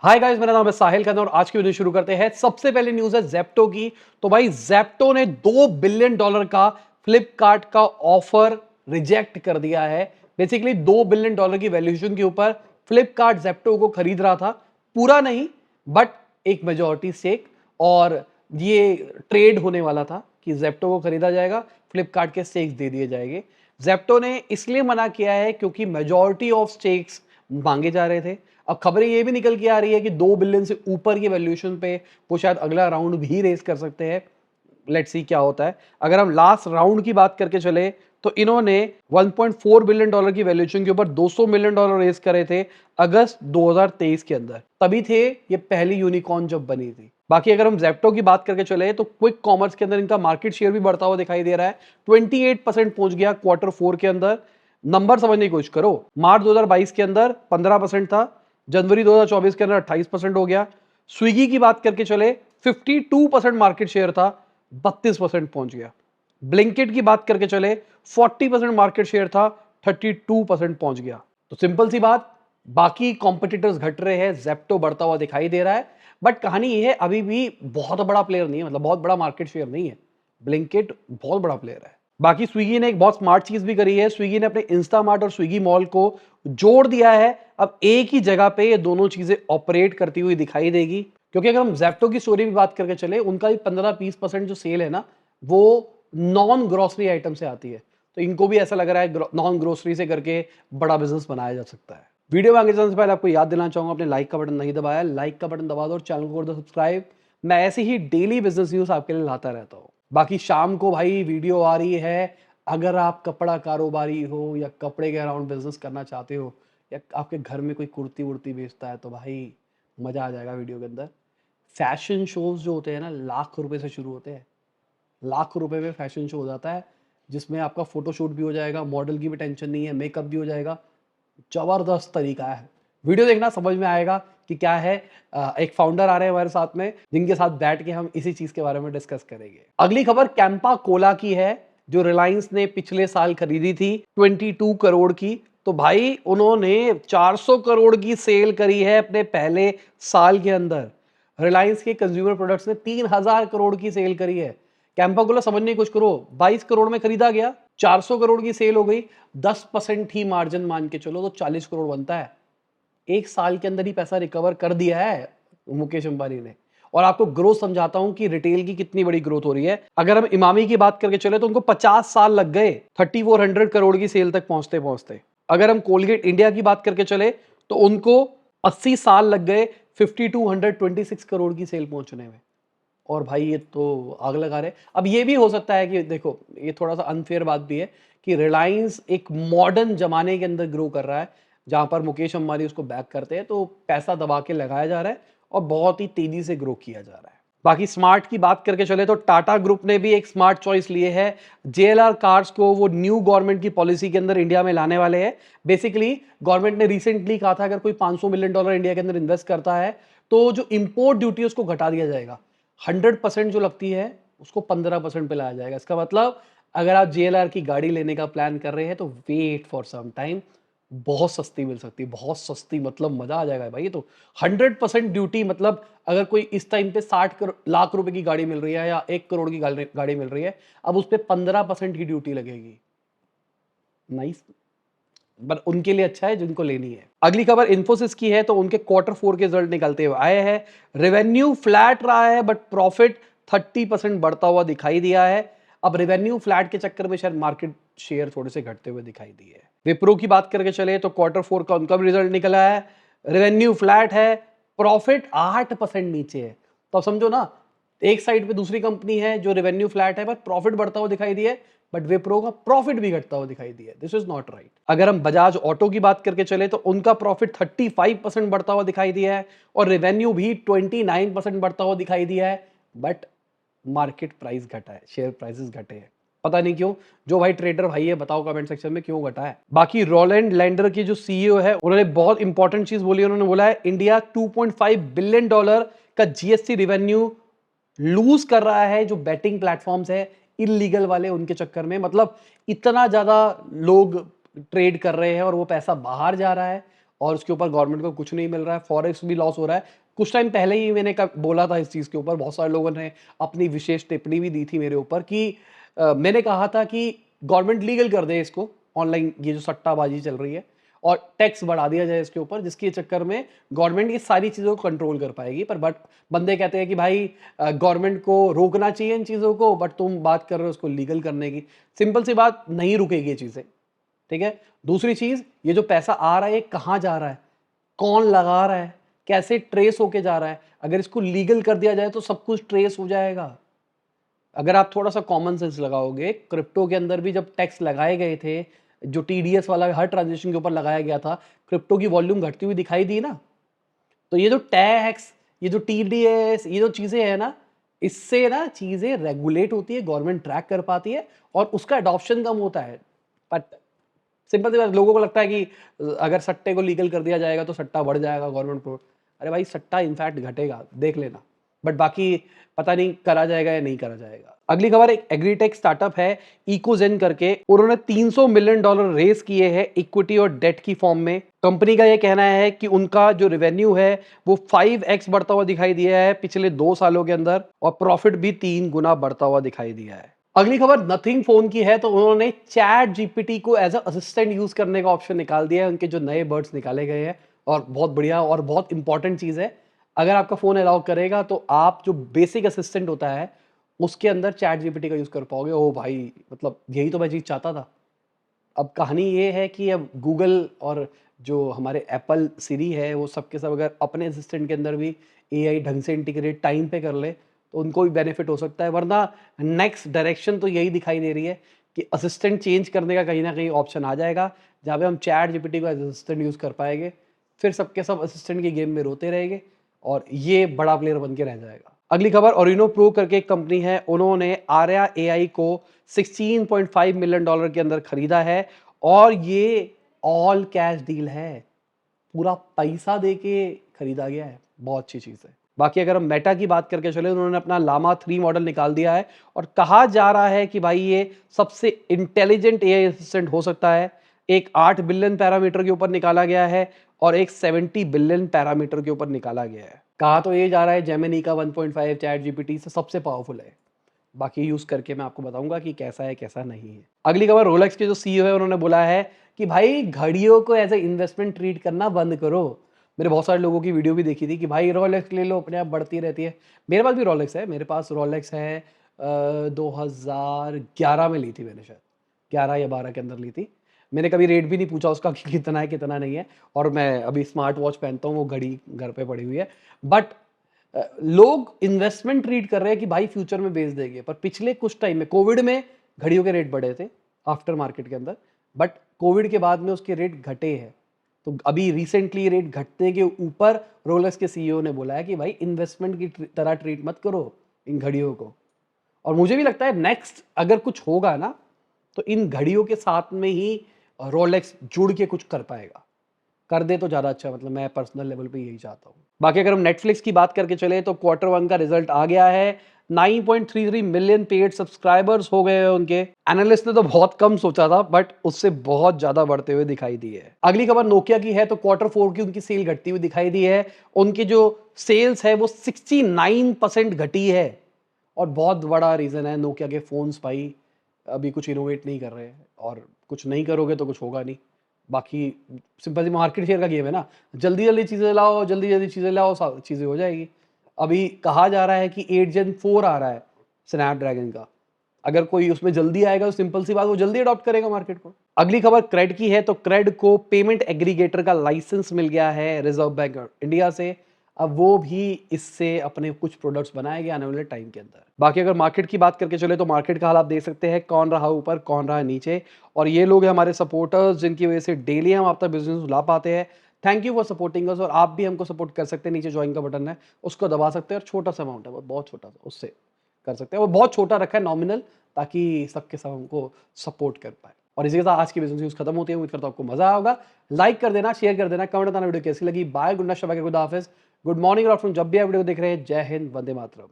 Hi guys, मेरा नाम है साहिल खन्ना और आज की वीडियो शुरू करते हैं। सबसे पहले न्यूज है जेप्टो की। तो भाई जेप्टो ने $2 बिलियन का फ्लिपकार्ट का ऑफर रिजेक्ट कर दिया है। बेसिकली $2 बिलियन की वैल्यूएशन के ऊपर फ्लिपकार्ट जेप्टो को खरीद रहा था, पूरा नहीं बट एक मेजॉरिटी स्टेक। और ये ट्रेड होने वाला था कि जेप्टो को खरीदा जाएगा, फ्लिपकार्ट के स्टेक्स दे दिए जाएंगे। जेप्टो ने इसलिए मना किया है क्योंकि मेजॉरिटी ऑफ स्टेक्स मांगे जा रहे थे। अब खबरें ये भी निकल के आ रही है कि 2 बिलियन से ऊपर की वैल्यूएशन पे वो शायद अगला राउंड भी रेस कर सकते हैं। लेट्स सी क्या होता है। अगर हम लास्ट राउंड की बात करके चले तो इन्होंने $1.4 बिलियन की वैल्यूएशन के ऊपर $200 मिलियन रेस करे थे अगस्त 2023 के अंदर। तभी थे ये पहली यूनिकॉर्न जब बनी थी। बाकी अगर हम जेप्टो की बात करके चले तो क्विक कॉमर्स के अंदर इनका मार्केट शेयर भी बढ़ता हुआ दिखाई दे रहा है। 28% पहुंच गया Q4 के अंदर। नंबर समझने की कोशिश करो, मार्च 2022 के अंदर 15% था, जनवरी 2024 के अंदर 28% हो गया। स्विगी की बात करके चले 52% मार्केट शेयर था, 32% पहुंच गया। ब्लिंकिट की बात करके चले 40% मार्केट शेयर था, 32% पहुंच गया। तो सिंपल सी बात, बाकी कॉम्पिटिटर्स घट रहे हैं, जेप्टो बढ़ता हुआ दिखाई दे रहा है। बट कहानी यह है, अभी भी बहुत बड़ा प्लेयर नहीं है, मतलब बहुत बड़ा मार्केट शेयर नहीं है। ब्लिंकिट बहुत बड़ा प्लेयर है। बाकी स्विगी ने एक बहुत स्मार्ट चीज भी करी है। स्विगी ने अपने इंस्टामार्ट और स्विगी मॉल को जोड़ दिया है। अब एक ही जगह पे ये दोनों चीजें ऑपरेट करती हुई दिखाई देगी। क्योंकि अगर हम जेप्टो की स्टोरी भी बात करके चले, उनका भी 15-20% जो सेल है ना, वो नॉन ग्रोसरी आइटम से आती है। तो इनको भी ऐसा लग रहा है नॉन ग्रोसरी से करके बड़ा बिजनेस बनाया जा सकता है। वीडियो में आगे चलने से पहले आपको याद देना चाहूंगा, अपने लाइक का बटन नहीं दबाया, लाइक का बटन दबा दो और चैनल को कर दो सब्सक्राइब। मैं ऐसे ही डेली बिजनेस न्यूज आपके लिए लाता रहता हूँ। बाकी शाम को भाई वीडियो आ रही है। अगर आप कपड़ा कारोबारी हो या कपड़े के अराउंड बिजनेस करना चाहते हो या आपके घर में कोई कुर्ती वुर्ती बेचता है तो भाई मजा आ जाएगा वीडियो के अंदर। फैशन शोज जो होते हैं ना, लाख रुपए से शुरू होते हैं। लाख रुपए में फैशन शो हो जाता है जिसमें आपका फोटोशूट भी हो जाएगा, मॉडल की भी टेंशन नहीं है, मेकअप भी हो जाएगा। जबरदस्त तरीका है। वीडियो देखना, समझ में आएगा कि क्या है। एक फाउंडर आ रहे हैं हमारे साथ में, जिनके साथ बैठ के हम इसी चीज के बारे में डिस्कस करेंगे। अगली खबर कैंपा कोला की है, जो रिलायंस ने पिछले साल खरीदी थी 22 करोड़ की। तो भाई उन्होंने 400 करोड़ की सेल करी है अपने पहले साल के अंदर। रिलायंस के कंज्यूमर प्रोडक्ट्स ने 3000 करोड़ की सेल करी है। कैंपा कोला समझने की कोशिश करो, 22 करोड़ में खरीदा गया, 400 करोड़ की सेल हो गई, 10% ही मार्जिन मान के चलो तो 40 करोड़ बनता है। एक साल के अंदर ही पैसा रिकवर कर दिया है मुकेश अंबानी ने। और आपको ग्रोथ समझाता हूं कि रिटेल की कितनी बड़ी ग्रोथ हो रही है। अगर हम इमामी की बात करके चले तो उनको 50 साल लग गए 3400 करोड़ की सेल तक पहुंचते पहुंचते। अगर हम कोलगेट इंडिया की बात करके चले तो उनको 80 साल लग गए 5226 करोड़ की सेल पहुंचने में। और भाई ये तो आग लगा रहे। अब ये भी हो सकता है कि देखो, ये थोड़ा सा अनफेयर बात भी है कि रिलायंस एक मॉडर्न जमाने के अंदर ग्रो कर रहा है, जहां पर मुकेश अंबानी उसको बैक करते हैं, तो पैसा दबा के लगाया जा रहा है और बहुत ही तेजी से ग्रो किया जा रहा है। बाकी स्मार्ट की बात करके चले तो टाटा ग्रुप ने भी एक स्मार्ट चॉइस लिए है। जेएलआर कार्स को वो न्यू गवर्नमेंट की पॉलिसी के अंदर इंडिया में लाने वाले हैं। बेसिकली गवर्नमेंट ने रिसेंटली कहा था अगर कोई $500 मिलियन इंडिया के अंदर इन्वेस्ट करता है तो जो इंपोर्ट ड्यूटी उसको घटा दिया जाएगा। 100% जो लगती है उसको 15% पे लाया जाएगा। इसका मतलब अगर आप जेएलआर की गाड़ी लेने का प्लान कर रहे हैं तो वेट फॉर सम टाइम, बहुत सस्ती मिल सकती है। बहुत सस्ती मतलब मजा आ जाएगा भाई। ये तो 100% ड्यूटी, मतलब अगर कोई इस टाइम पे 60 लाख रुपए की गाड़ी मिल रही है या 1 करोड़ की गाड़ी मिल रही है, अब उस पर 15% ही ड्यूटी लगेगी। नाइस, पर उनके लिए अच्छा है जिनको लेनी है। अगली खबर इन्फोसिस की है। तो उनके Q4 के रिजल्ट निकलते हुए आए हैं। रेवेन्यू फ्लैट रहा है बट प्रॉफिट 30% बढ़ता हुआ दिखाई दिया है। अब रेवेन्यू फ्लैट के चक्कर में शायद मार्केट शेयर थोड़े से घटते हुए दिखाई दिए। विप्रो की बात करके चले तो Q4 का उनका भी रिजल्ट निकला है। रेवेन्यू फ्लैट है, प्रॉफिट 8% नीचे है। तो अब समझो ना, एक साइड पे दूसरी कंपनी है जो रेवेन्यू फ्लैट है पर प्रॉफिट बढ़ता हुआ दिखाई दिया है, बट विप्रो का प्रॉफिट भी घटता हुआ दिखाई दिया है। This is not right. अगर हम बजाज ऑटो की बात करके चले तो उनका प्रॉफिट 35% बढ़ता हुआ दिखाई दिया है और रेवेन्यू भी 29% बढ़ता हुआ दिखाई दिया है, बट मार्केट प्राइस घटा है, शेयर प्राइसेस घटे हैं। पता नहीं क्यों। जो भाई ट्रेडर भाई है, बताओ कमेंट सेक्शन में क्यों घटा है। बाकी रोलैंड लैंडर की जो सीईओ है, उन्होंने बहुत इंपॉर्टेंट चीज बोली। उन्होंने बोला है इंडिया $2.5 बिलियन का जीएसटी रेवेन्यू लूज कर रहा है जो बैटिंग प्लेटफॉर्म्स है इलीगल वाले, उनके चक्कर में। मतलब इतना ज्यादा लोग ट्रेड कर रहे हैं और वो पैसा बाहर जा रहा है और उसके ऊपर गवर्नमेंट को कुछ नहीं मिल रहा है, फॉरेक्स भी लॉस हो रहा है। कुछ टाइम पहले ही मैंने बोला था इस चीज़ के ऊपर, बहुत सारे लोगों ने अपनी विशेष टिप्पणी भी दी थी मेरे ऊपर कि मैंने कहा था कि गवर्नमेंट लीगल कर दे इसको, ऑनलाइन ये जो सट्टाबाजी चल रही है, और टैक्स बढ़ा दिया जाए इसके ऊपर, जिसके चक्कर में गवर्नमेंट ये सारी चीज़ों को कंट्रोल कर पाएगी। पर बट बंदे कहते हैं कि भाई गवर्नमेंट को रोकना चाहिए इन चीज़ों को, बट तुम बात कर रहे हो उसको लीगल करने की। सिंपल सी बात, नहीं रुकेगी ये चीज़ें, ठीक है। दूसरी चीज़, ये जो पैसा आ रहा है ये कहाँ जा रहा है, कौन लगा रहा है, कैसे ट्रेस होके जा रहा है। अगर इसको लीगल कर दिया जाए तो सब कुछ ट्रेस हो जाएगा। अगर आप थोड़ा सा कॉमन सेंस लगाओगे, क्रिप्टो के अंदर भी जब टैक्स लगाए गए थे, जो टीडीएस वाला हर ट्रांजेक्शन के ऊपर लगाया गया था, क्रिप्टो की वॉल्यूम घटती हुई दिखाई दी ना। तो ये जो टैक्स, ये जो टीडीएस, ये जो चीजें है ना, इससे ना चीजें रेगुलेट होती है, गवर्नमेंट ट्रैक कर पाती है और उसका अडॉप्शन कम होता है। बट सिंपल सी बात, लोगों को लगता है कि अगर सट्टे को लीगल कर दिया जाएगा तो सट्टा बढ़ जाएगा, गवर्नमेंट को। अरे भाई, सट्टा इनफैक्ट घटेगा, देख लेना। बट बाकी पता नहीं करा जाएगा या नहीं करा जाएगा। अगली खबर, एक एग्रीटेक स्टार्टअप है इकोजेन करके, उन्होंने $300 मिलियन रेस किए हैं इक्विटी और डेट की फॉर्म में। कंपनी का यह कहना है कि उनका जो रेवेन्यू है वो 5x बढ़ता हुआ दिखाई दिया है पिछले 2 सालों के अंदर, और प्रॉफिट भी 3 गुना बढ़ता हुआ दिखाई दिया है। अगली खबर नथिंग फोन की है, तो उन्होंने चैट जीपीटी को एज अ असिस्टेंट यूज करने का ऑप्शन निकाल दिया है, उनके जो नए बर्ड्स निकाले गए हैं। और बहुत बढ़िया और बहुत इंपॉर्टेंट चीज है, अगर आपका फोन अलाउ करेगा तो आप जो बेसिक असिस्टेंट होता है उसके अंदर चैट जीपीटी का यूज कर पाओगे। ओ भाई, मतलब यही तो मैं चीज चाहता था। अब कहानी ये है कि अब गूगल और जो हमारे एप्पल सीरी है वो सबके सब अगर अपने असिस्टेंट के अंदर भी एआई ढंग से इंटीग्रेट टाइम पे कर ले तो उनको भी बेनिफिट हो सकता है। वरना नेक्स्ट डायरेक्शन तो यही दिखाई दे रही है कि असिस्टेंट चेंज करने का कहीं ना कहीं ऑप्शन आ जाएगा, जहाँ पे हम चैट जीपीटी को एज असिस्टेंट यूज कर पाएंगे। फिर सबके सब असिस्टेंट की गेम में रोते रहेंगे और ये बड़ा प्लेयर बन के रह जाएगा। अगली खबर, ओरिनो प्रो करके एक कंपनी है, उन्होंने आर्या एआई को $16.5 मिलियन के अंदर खरीदा है, और ये ऑल कैश डील है, पूरा पैसा देके खरीदा गया है। बहुत अच्छी चीज है। बाकी अगर हम मेटा की बात करके चले, उन्होंने अपना लामा 3 मॉडल निकाल दिया है और कहा जा रहा है कि भाई ये सबसे इंटेलिजेंट एआई असिस्टेंट हो सकता है। एक 8 बिलियन पैरामीटर के ऊपर निकाला गया है और एक 70 बिलियन पैरामीटर के ऊपर निकाला गया है। कहा तो ये जा रहा है जेमिनी का 1.5 चैट जीपीटी से सबसे पावरफुल है। बाकी यूज करके मैं आपको बताऊंगा कि कैसा है कैसा नहीं है। अगली खबर, रोलेक्स के जो सीईओ है उन्होंने बोला है कि भाई घड़ियों को एज ए इन्वेस्टमेंट ट्रीट करना बंद करो। मेरे बहुत सारे लोगों की वीडियो भी देखी थी कि भाई रोलेक्स ले लो, अपने आप बढ़ती रहती है। मेरे पास भी रोलेक्स है, मेरे पास रोलेक्स है 2011 में ली थी मैंने, शायद 11 या 12 के अंदर ली थी। मैंने कभी रेट भी नहीं पूछा उसका कि कितना है कितना नहीं है, और मैं अभी स्मार्ट वॉच पहनता हूँ, वो घड़ी घर पे पड़ी हुई है। बट लोग इन्वेस्टमेंट ट्रीट कर रहे हैं कि भाई फ्यूचर में बेच देंगे। पर पिछले कुछ टाइम में कोविड में घड़ियों के रेट बढ़े थे आफ्टर मार्केट के अंदर, बट कोविड के बाद में उसके रेट घटे हैं। तो अभी रिसेंटली रेट घटने के ऊपर रोलेक्स के सीईओ ने बोला है कि भाई इन्वेस्टमेंट की तरह ट्रीट मत करो इन घड़ियों को। और मुझे भी लगता है नेक्स्ट अगर कुछ होगा ना, तो इन घड़ियों के साथ में ही रोलेक्स जुड़ के कुछ कर पाएगा। कर दे तो ज़्यादा अच्छा, मतलब मैं पर्सनल लेवल पे यही चाहता हूँ। बाकी अगर हम नेटफ्लिक्स की बात करके चले तो Q1 का रिजल्ट आ गया है। 9.33 मिलियन पेड सब्सक्राइबर्स हो गए हैं उनके। एनालिस्ट ने तो बहुत कम सोचा था, बट उससे बहुत ज्यादा बढ़ते हुए दिखाई दी है। अगली खबर नोकिया की है, तो Q4 की उनकी सेल घटती हुई दिखाई दी है। उनकी जो सेल्स है वो 69% घटी है, और बहुत बड़ा रीजन है नोकिया के फोन्स भाई अभी कुछ इनोवेट नहीं कर रहे हैं, और कुछ नहीं करोगे तो कुछ होगा नहीं। बाकी सिंपल सी मार्केट शेयर का गेम है ना, जल्दी जल्दी चीज़ें लाओ, जल्दी जल्दी चीज़ें लाओ, चीज़ें हो जाएगी। अभी कहा जा रहा है कि 8 Gen 4 आ रहा है स्नैपड्रैगन का। अगर कोई उसमें जल्दी आएगा तो सिंपल सी बात, वो जल्दी अडॉप्ट करेगा मार्केट को। अगली खबर क्रेड की है, तो क्रेड को पेमेंट एग्रीगेटर का लाइसेंस मिल गया है रिजर्व बैंक ऑफ इंडिया से। अब वो भी इससे अपने कुछ प्रोडक्ट्स बनाएंगे आने वाले टाइम के अंदर। बाकी अगर मार्केट की बात करके चले तो मार्केट का हाल आप देख सकते हैं, कौन रहा ऊपर कौन रहा नीचे, और ये लोग हैं हमारे सपोर्टर्स जिनकी वजह से डेली हम आप तक बिजनेस ला पाते हैं। Thank you for supporting us, और आप भी हमको सपोर्ट कर सकते हैं। नीचे ज्वाइन का बटन है, उसको दबा सकते हैं, और छोटा सा अमाउंट है, बहुत छोटा सा, उससे कर सकते हैं। वो बहुत छोटा रखा है नॉमिनल, ताकि सबके सब हमको सपोर्ट कर पाए। और इसी के साथ आज की बिजनेस न्यूज खत्म होती है। उम्मीद करता हूं आपको मजा होगा। लाइक कर देना, शेयर कर देना, कमेंट बताना वीडियो कैसी लगी। बाय, गुड नाइट, शबा के खुदा हाफिज, गुड मॉर्निंग और आफ्टरनून, जब भी आप वीडियो देख रहे हैं। जय हिंद, वंदे मातरम।